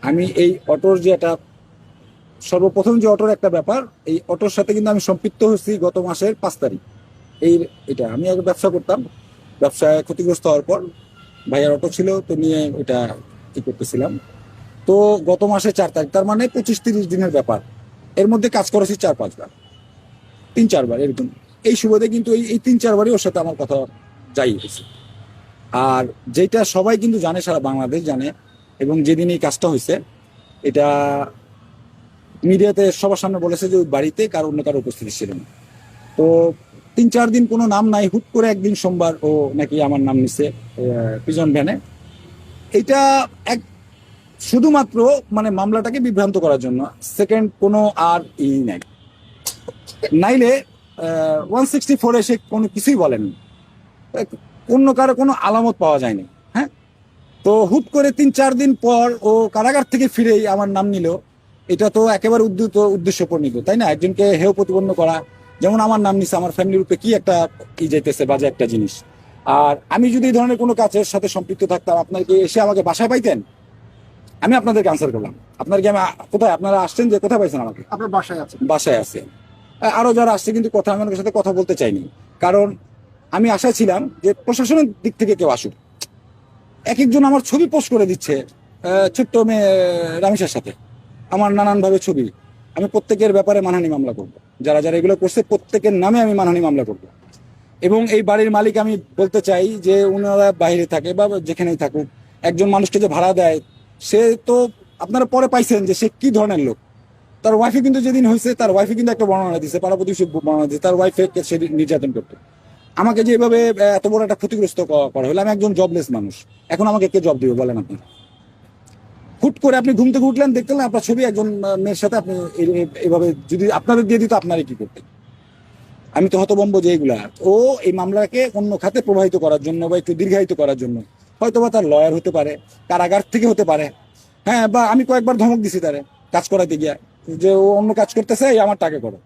আমি এই অটোর যে একটা সর্বপ্রথম যে অটোর একটা ব্যাপার, এই অটোর সাথে কিন্তু আমি সম্পৃক্ত হয়েছি গত মাসের 5 তারিখ। এই এটা আমি আগে ব্যবসা করতাম, ব্যবসায় ক্ষতিগ্রস্ত হওয়ার পর ভাইয়ার অটো ছিল তো নিয়ে এটা কি করতেছিলাম। তো গত মাসে 4 তারিখ, তার মানে 25-30 দিনের ব্যাপার। এর মধ্যে কাজ করেছি 4-5 বার, 3-4 বার এরকম। এই সুবাদে কিন্তু এই 3-4 বারই ওর সাথে আমার কথা যাই হয়েছে। আর যেটা সবাই কিন্তু জানে, সারা বাংলাদেশ জানে, এবং যেদিন এই কাজটা হয়েছে এটা মিডিয়াতে সবার সামনে বলেছে যে ওই বাড়িতে কারো অন্য কারো উপস্থিতি ছিল না। তো 3-4 দিন কোনো নাম নাই, হুট করে একদিন সোমবার ও নাকি আমার নাম নিছে পিজন ভ্যানে। এটা এক শুধুমাত্র মানে মামলাটাকে বিভ্রান্ত করার জন্য, সেকেন্ড কোনো আর নাই। নাইলে 164 এসে কোনো কিছুই বলেনি, অন্য কারো কোনো আলামত পাওয়া যায়নি। হ্যাঁ, তো হুট করে 3-4 দিন পর ও কারাগার থেকে ফিরেই আমার নাম নিল। এটা তো একেবারে উদ্দেশ্য প্রণীত, তাই না? একজনকে হেয় প্রতিপন্ন করা, যেমন আমার নাম নিছে, আমার ফ্যামিলির উপরে কি একটা যাইতেছে, বাজে একটা জিনিস। আর আমি যদি এই ধরনের কোনো কাজের সাথে সম্পৃক্ত থাকতাম, আপনার কি এসে আমাকে বাসায় পাইতেন? আমি আপনাদেরকে আনসার করলাম, আপনার কি আমি কোথায় আপনারা আসছেন, যে কোথায় পাইছেন আমাকে? আপনার বাসায় আছে? বাসায় আছে। আরো যারা আসছে কিন্তু কথা আমি ওনার সাথে কথা বলতে চাইনি, কারণ আমি আশায় ছিলাম যে প্রশাসনের দিক থেকে কেউ আসুক। এক একজন আমার ছবি পোস্ট করে দিচ্ছে, ছোট্ট মেয়ে রামিসার সাথে আমার নানানভাবে ছবি। আমি প্রত্যেকের ব্যাপারে মানহানি মামলা করব, যারা যারা এগুলো করছে প্রত্যেকের নামে আমি মানহানি মামলা করব। এবং এই বাড়ির মালিক আমি বলতে চাই যে ওনারা বাইরে থাকে বা যেখানেই থাকুক, একজন মানুষকে যে ভাড়া দেয়, সে তো আপনারা পরে পাইছেন যে সে কি ধরনের লোক। তার ওয়াইফে কিন্তু যেদিন হয়েছে, তার ওয়াইফে কিন্তু একটা বর্ণনা দিচ্ছে, পাড়া প্রতিবেশী বর্ণনা দিচ্ছে, তার ওয়াইফে সে নির্যাতন করতো। আমাকে যে এভাবে এত বড় একটা ক্ষতিগ্রস্ত করা হলো, আমি একজন জবলেস মানুষ, এখন আমাকে কে জব দিবে বলেন আপনি? হুট করে আপনি ঘুম থেকে উঠলেন, দেখতেন আপনার ছবি একজন মেয়ের সাথে, আপনি এভাবে যদি আপনাদের দিয়ে দিত, আপনারা কি করতেন? আমি তো হতভম্ব যে এইগুলা ও এই মামলাকে অন্য খাতে প্রবাহিত করার জন্য বা একটু দীর্ঘায়িত করার জন্য, হয়তোবা তার লয়ার হতে পারে, কারাগার থেকে হতে পারে। হ্যাঁ, বা আমি কয়েকবার ধমক দিছি তারে কাজ করাতে গিয়া, যে ও অন্য কাজ করতেছে, এই আমার টাকা করো,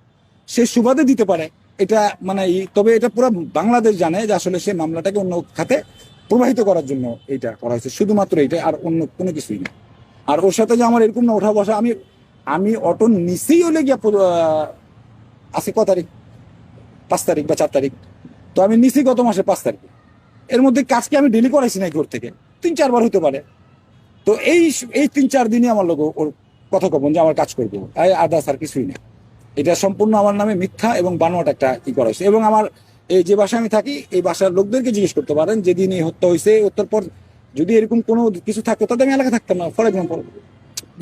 সে সুবাদে দিতে পারে। এটা মানে তবে এটা পুরো বাংলাদেশ জানে যে আসলে সে মামলাটাকে অন্য খাতে প্রবাহিত করার জন্য এইটা করা হয়েছে, শুধুমাত্র এইটা, আর অন্য কোনো কিছুই না। আর ওর সাথে যে আমার এরকম না ওঠা বসা, আমি আমি অটো নিচেই হলে গিয়া আছে ক তারিখ, 5 তারিখ বা 4 তারিখ। তো আমি নিছি গত মাসে 5 তারিখ। এর মধ্যে কাজকে আমি ডেলি করাইছি না ঘর থেকে, 3-4 বার হতে পারে। তো এই এই 3-4 দিনই আমার লোক ওর কথা কবন যে আমার কাজ করবো, আদার্স আর কিছুই না। এটা সম্পূর্ণ আমার নামে মিথ্যা এবং বানোয়াট একটা করা হয়েছে। এবং আমার এই যে বাসায় আমি থাকি, এই বাসার লোকদেরকে জিজ্ঞেস করতে পারেন, যেদিন এই হত্যা হয়েছে উত্তর পর যদি এরকম কোনো কিছু থাকতো, তাহলে আমি এলাকা থাকতাম না। ফর এক্সাম্পল,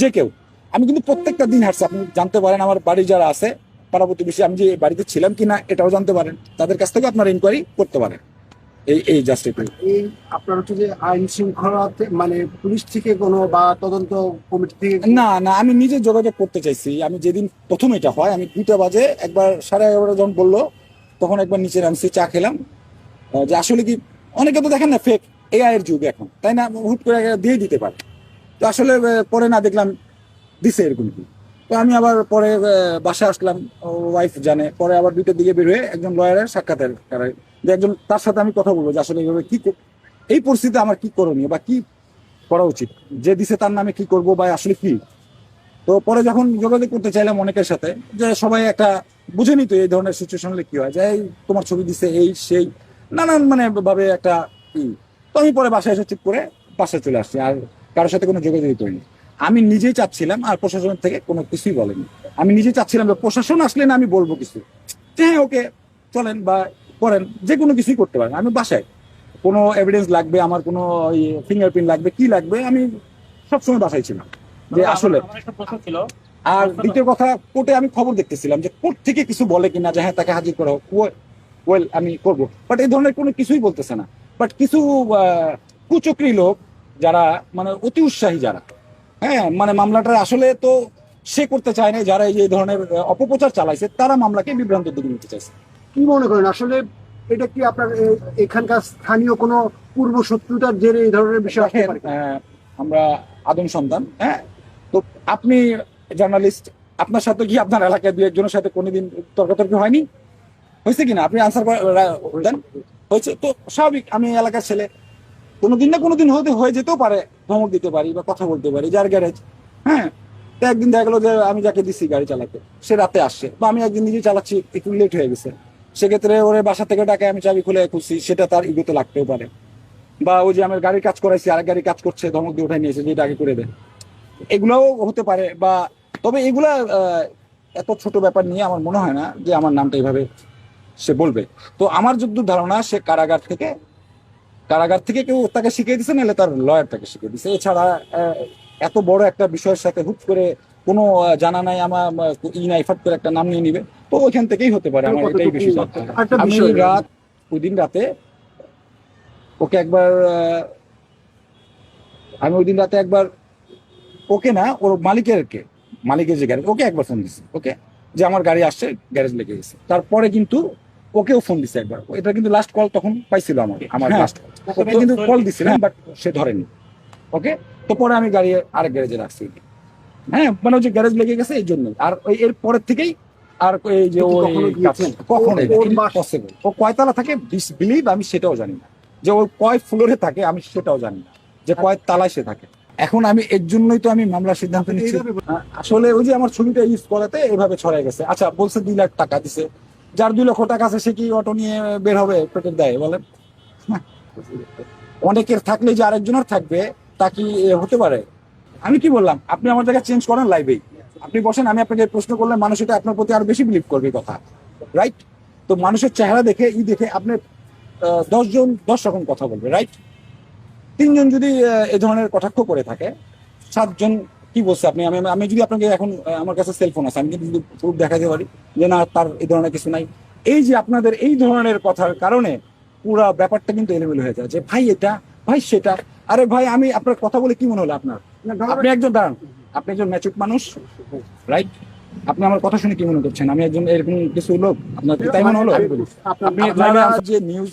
যে কেউ, আমি কিন্তু প্রত্যেকটা দিন হাঁটছি। আপনি জানতে পারেন আমার বাড়ি যারা আছে, পাড়া প্রতিবেশী, আমি যে বাড়িতে ছিলাম কিনা এটাও জানতে পারেন, তাদের কাছ থেকে আপনারা ইনকোয়ারি করতে পারেন। এই এই জাস্ট একটু। এই আপনার হচ্ছে যে আইন শৃঙ্খলাতে মানে পুলিশ থেকে কোনো বা তদন্ত কমিটি থেকে না না, আমি নিজে যোগাযোগ করতে চাইছি। আমি যেদিন প্রথম এটা হয়, আমি 2টা বাজে একবার, 11:30 যখন বললো, তখন একবার নিচে নামছি, চা খেলাম। যে আসলে কি, অনেকে তো দেখেন না ফেক, এআই এর যুগ এখন, তাই না? হুট করে দিয়ে দিতে পারে। তো আসলে পরে না দেখলাম দিছে এরকম কি। তো আমি আবার পরে বাসায় আসলাম, ওয়াইফ জানে, পরে আবার 2টার দিকে বের হয়ে একজন লয়ারের সাক্ষাতের যে একজন, তার সাথে আমি কথা বলবো যে আসলে এইভাবে কি এই পরিস্থিতিতে আমার কি করণীয় বা কি করা উচিত, যে দিছে তার নামে কি করব বা আসলে কি। তো পরে যখন যোগাযোগ করতে চাইলাম অনেকের সাথে, যে সবাই একটা বুঝে নিত এই ধরনের সিচুয়েশন হলে কি হয়, যে এই তোমার ছবি দিছে এই সেই নানান মানে ভাবে একটা তো আমি পরে বাসায় এসে ঠিক করে বাসায় চলে আসছি, আর কারোর সাথে কোনো যোগাযোগই করিনি। আমি নিজেই চাচ্ছিলাম, আর প্রশাসনের থেকে কোনো কিছুই বলেনি। আমি নিজেই চাচ্ছিলাম যে প্রশাসন আসলে না আমি বলবো কিছু, যে হ্যাঁ ওকে চলেন বা করেন, যে কোনো কিছুই করতে পারেন। আমি বাসায় কোনো এভিডেন্স লাগবে, আমার কোনো ফিঙ্গারপ্রিন্ট লাগবে, কি লাগবে, আমি সবসময় বাসায় ছিলাম। যে আসলে আমার একটা প্রশ্ন ছিল। আর দ্বিতীয় কথা, কোর্টে আমি খবর দেখতেছিলাম যে কোর্ট থেকে কিছু বলে কিনা, যে হ্যাঁ তাকে হাজির করা হোক, ওয়েল আমি করব, বাট এই ধরনের কোনো কিছুই বলতেছে না। বাট কিছু কুচক্রী লোক, যারা মানে অতি উৎসাহী, যারা হ্যাঁ মানে মামলাটা আসলে তো সে করতে চায় না, যারা এই ধরনের অপপ্রচার চালাইছে, তারা মামলাকে বিভ্রান্তের দিকে নিতে চাইছে। কি মনে করেন আসলে এটা কি আপনার এখানকার স্থানীয় কোনো পূর্ব শত্রুতার জেরে এই ধরনের বিষয় আসতে দেখেন, পারে? আমরা আদম সন্তান, হ্যাঁ। তো আপনি জার্নালিস্ট, আপনার সাথে কি আপনার এলাকায় 2-1 জনের সাথে কোনোদিন তর্কাতর্কি হয়নি? হয়েছে কিনা? আপনি আনসার দেন। হয়েছে তো স্বাভাবিক, আমি এলাকার ছেলে, কোনোদিন না কোনোদিন হয়ে যেতেও পারে, ধমক দিতে পারি বা কথা বলতে পারি, যার গ্যারেজ। হ্যাঁ, তো একদিন দেখা গেলো যে আমি যাকে দিছি গাড়ি চালাতে সে রাতে আসছে, বা আমি একদিন নিজে চালাচ্ছি, একটু লেট হয়ে গেছে, সেক্ষেত্রে ওরে বাসা থেকে ডাকে, আমি চাবি খুলে খুলছি, সেটা তার ইগোতে লাগতেও পারে। বা ওই যে আমার গাড়ির কাজ করাইছি, আরেক গাড়ি কাজ করছে, ধমক দিয়ে উঠাই নিয়েছে যে এটা আগে করে দেয়, এগুলাও হতে পারে। বা তবে এগুলা এত ছোট ব্যাপার নিয়ে আমার মনে হয় না যে আমার নামটা এইভাবে সে বলবে। তো আমার যতদূর ধারণা সে কারাগার থেকে কেউ তাকে শিখিয়ে দিছে, নাহলে তার লয়ার তাকে শিখিয়ে দিছে। এছাড়া এত বড় একটা বিষয়ের সাথে হুট করে কোনো জানা নাই আমার ই নাই, ফাট করে একটা নাম নিয়ে নিবে, তো ওইখান থেকেই হতে পারে। আমার এটাই বেশি জানতে হবে। একটা আমি বিষয় ওই দিন রাতে ওকে একবার আমি ওই দিন রাতে একবার ওকে না, ওর মালিকের যে গ্যারেজ, ওকে একবার ফোন দিছি, ওকে, যে আমার গাড়ি আসছে, গ্যারেজ লেগে গেছে। তারপরে কিন্তু ওকেও ফোন দিছে একবার, এটা কিন্তু লাস্ট কল তখন পাইছিল আমার লাস্ট কল, ওকে কিন্তু কল দিছিলাম, বাট সে ধরেনি। ওকে, তো পরে আমি গাড়ি আরেক গ্যারেজে রাখছি। হ্যাঁ, মানে ওই যে গ্যারেজ লেগে গেছে এই জন্য। আর ওই এর পরের থেকেই আর এই যে আপনি কি ওই কখনো গিয়েছেন? কখনো ওর বাস- পসিবল, ও কয়তলা থাকে বিলিভ আমি সেটাও জানি না, যে ও কয় ফ্লোরে থাকে আমি সেটাও জানি না, যে কয় তালায় সে থাকে। এখন আমি এর জন্যই তো আমি মামলার সিদ্ধান্ত নিচ্ছি। আসলে ওই যে আমার ছবিটা ইউজ করাতে এভাবে ছড়াই গেছে। আচ্ছা, বলছে 2 লাখ টাকা দিছে, যার 2 লক্ষ টাকা আছে সে কি অটো নিয়ে বের হবে পেটের দায়ে বলেন? না। অনেকের থাকলে যে আরেকজনের থাকবে তা কি হতে পারে? আমি কি বললাম, আপনি আমার জায়গায় চেঞ্জ করেন লাইভেই, আপনি বসেন, আমি আপনাকে প্রশ্ন করলে মানুষ এটা আপনার প্রতি আরো বেশি বিলিভ করবে এই কথা, রাইট? তো মানুষের চেহারা দেখে দেখে আপনি 10 জন 10 রকম কথা বলবে, রাইট? 3 জন যদি এ ধরনের কটাক্ষ করে থাকে, 7 জন কি বলছে আপনি, আমি যদি আপনাকে এখন আমার কাছে সেলফোন আছে, আমি কিন্তু প্রুফ দেখাতে পারি যে না তার এই ধরনের কিছু নাই। এই যে আপনাদের এই ধরনের কথার কারণে পুরা ব্যাপারটা কিন্তু এলোমেলো হয়ে যায়, যে ভাই এটা, ভাই সেটা। আরে ভাই, আমি আপনার কথা বলে কি মনে হলো আপনার? আপনি একজন দাঁড়ান, আপনি একজন ম্যাচুর মানুষ, রাইট? আপনি আমার কথা শুনে কি মনে করছেন আমি একজন এরকম কিছু লোক? আপনার কি তাই মনে হলো? আপনি আপনারা যে নিউজ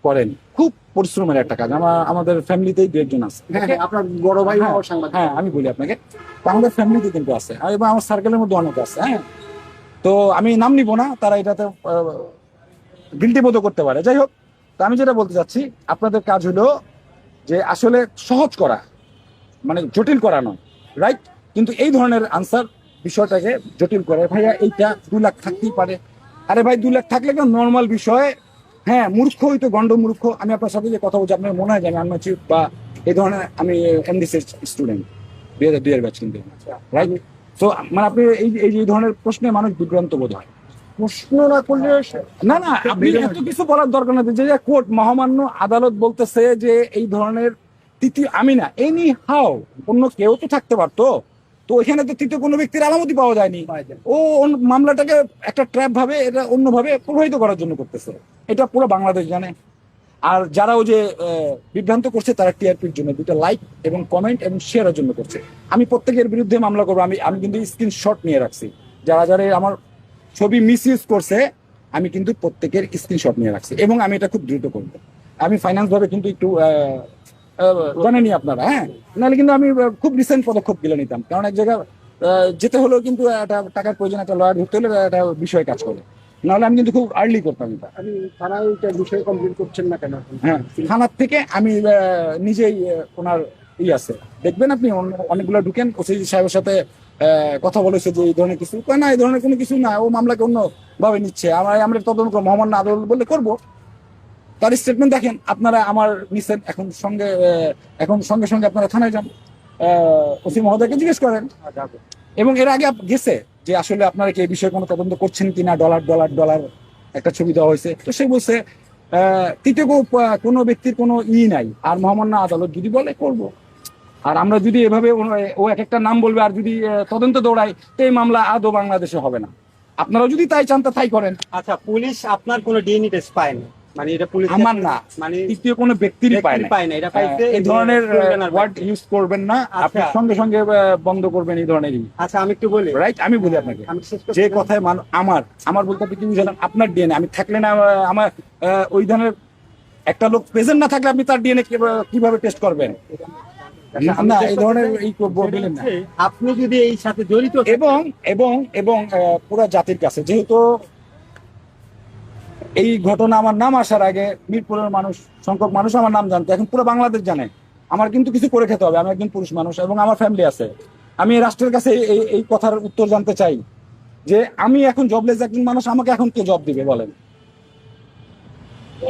করেন, খুব পরিশ্রমের একটা কাজ। আমাদের ফ্যামিলিতেই 2 একজন আছে। হ্যাঁ, হ্যাঁ, আপনার বড় ভাই হ্যাঁ, সাংবাদিক। হ্যাঁ, আমি বলি আপনাকে, তো আমাদের ফ্যামিলিতে কিন্তু আছে, আর এবং আমার সার্কেলের মধ্যে অনেক আছে। হ্যাঁ, তো আমি নাম নিব না, তারা এটাতে গিল্টি বোধ করতে পারে। যাই হোক, তো আমি যেটা বলতে চাচ্ছি, আপনাদের কাজ হলো যে আসলে সহজ করা, মানে জটিল করা নয়, রাইট? কিন্তু এই ধরনের আনসার বিষয়টাকে জটিল করে, ভাইয়া এইটা 2 লাখ থাকতেই পারে। আরে ভাই, 2 লাখ থাকলে কেন নর্মাল বিষয়। হ্যাঁ, মূর্খ হইতো গন্ড মূর্খ। আমি আপনার সাথে যে কথা বলছি, আপনার মনে হয় যে আমি আনমাচিউর বা এই ধরনের, আমি এমডিসি স্টুডেন্ট, 2002 এর ব্যাচ কিন্তু, রাইট? তো মানে আপনি এই ধরনের প্রশ্নে মানুষ বিভ্রান্ত বোধ হয়। প্রশ্ন না করলে না না, আপনি এত কিছু বলার দরকার নেই, যে কোর্ট মহামান্য আদালত বলতেছে যে এই ধরনের তৃতীয়, আমি না, এনি হাও অন্য কেউ তো থাকতে পারতো, তো ওইখানে তো তৃতীয় কোনো ব্যক্তির আলামতি পাওয়া যায়নি। ও মামলাটাকে একটা ট্র্যাপ ভাবে, এটা অন্যভাবে প্রভাবিত করার জন্য করতেছে, এটা পুরো বাংলাদেশ জানে। আর যারা ওই যে বিভ্রান্ত করছে, তারা টিআরপির জন্য 2টা লাইক এবং কমেন্ট এবং শেয়ারের জন্য করছে। আমি প্রত্যেকের বিরুদ্ধে মামলা করবো। আমি কিন্তু স্ক্রিনশট নিয়ে রাখছি, যারা যারা আমার ছবি মিস ইউজ করছে, আমি কিন্তু প্রত্যেকের স্ক্রিনশট নিয়ে রাখছি, এবং আমি এটা খুব দ্রুত করবো। আমি ফাইন্যান্স ভাবে কিন্তু একটু জানেনি আপনারা, হ্যাঁ, নাহলে কিন্তু আমি খুব রিসেন্ট পদক্ষেপ গেলে নিতাম, কারণ এক জায়গায় যেতে হলেও কিন্তু একটা টাকার প্রয়োজন, একটা লয়ার ঢুকতে হলে একটা বিষয় কাজ করে, নাহলে আমি কিন্তু খুব আর্লি করতাম এটা। আমি থানায় এটা বিষয়ে কমপ্লেন করছেন না কেন? হ্যাঁ, থানার থেকে আমি নিজেই ওনার আছে, দেখবেন আপনি অনেকগুলো ঢুকেন, ওসি সাহেবের সাথে কথা বলেছে যে এই ধরনের কিছু কয় না, এই ধরনের কোনো কিছু না, ও মামলাকে অন্য ভাবে নিচ্ছে, আমরা তদন্ত মহামান্য আদালত বললে করবো। তার স্টেটমেন্ট দেখেন আপনারা, আমার নিচ্ছেন এখন সঙ্গে সঙ্গে আপনারা থানায় যান, ওসি মহোদয়কে জিজ্ঞেস করেন। এবং এর আগে গেছে যে আসলে আপনারা কি এই বিষয়ে কোনো তদন্ত করছেন কিনা, ডলার ডলার ডলার একটা ছবি দেওয়া হয়েছে, তো সে বলছে তৃতীয় কোনো ব্যক্তির কোনো নাই, আর মহামান্য আদালত যদি বলে করব। আর আমরা যদি এভাবে ও এক একটা নাম বলবে, আর যদি তদন্ত দৌড়াই, তো এই মামলা আদৌ বাংলাদেশে হবে না। আপনারা যদি তাই চান তা তাই করেন। আচ্ছা, পুলিশ আপনার কোনো ডিএনএ টেস্ট পায়নি, মানে এটা পুলিশ আমার না, মানে তৃতীয় কোনো ব্যক্তিরই পায় না। পায় না, এটা পাইছে এই ধরনের ওয়ার্ড ব্যক্তি। ইউজ করবেন না, আপনি আচ্ছা। সঙ্গে সঙ্গে বন্ধ করবেন এই ধরনেরই। আচ্ছা, আমি একটু বলি, রাইট, আমি বলি আপনাকে, আমি শেষ করতে যে চাই। কথায় আমার বলতে আপনি কি বুঝালেন? আপনার ডিএনএ আমি থাকলে না, আমার ওই ধরনের একটা লোক প্রেজেন্ট না থাকলে আপনি তার ডিএনএ কিভাবে টেস্ট করবেন? আমি না, শেষ এই করতে ধরনের চাই। এই বললেন না। আপনি যদি এই সাথে জড়িত থাকেন- এবং এবং এবং পুরা জাতির কাছে, যেহেতু এই ঘটনা আমার নাম আসার আগে মিরপুরের সংখ্যক মানুষ আমার নাম জানতো, এখন পুরো বাংলাদেশ জানে। আমার কিন্তু কিছু করে খেতে হবে, আমি একজন পুরুষ মানুষ এবং আমার ফ্যামিলি আছে। আমি এই রাষ্ট্রের কাছে এই কথার উত্তর জানতে চাই যে আমি এখন জবলেস একজন মানুষ, আমাকে এখন কে জব দিবে বলেন?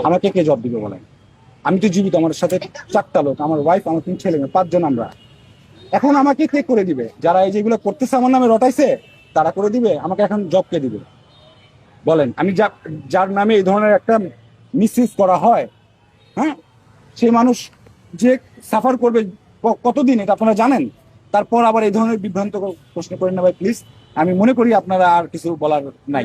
আমাকে কে জব দিবে বলেন? আমি তো জীবিত, আমার সাথে 4টা লোক, আমার ওয়াইফ, আমার 3 ছেলে মেয়ে, 5 জন আমরা। এখন আমাকে কে করে দিবে? যারা এই যেগুলো করতেছে আমার নামে রটাইছে তারা করে দিবে? আমাকে এখন জব কে দিবে বলেন? আমি যার নামে এই ধরনের একটা মিসইউজ করা হয়, হ্যাঁ, সেই মানুষ যে সাফার করবে কতদিন এটা আপনারা জানেন? তারপর আবার এই ধরনের বিভ্রান্ত প্রশ্ন করেন না ভাই, প্লিজ। আমি মনে করি আপনারা আর কিছু বলার নাই।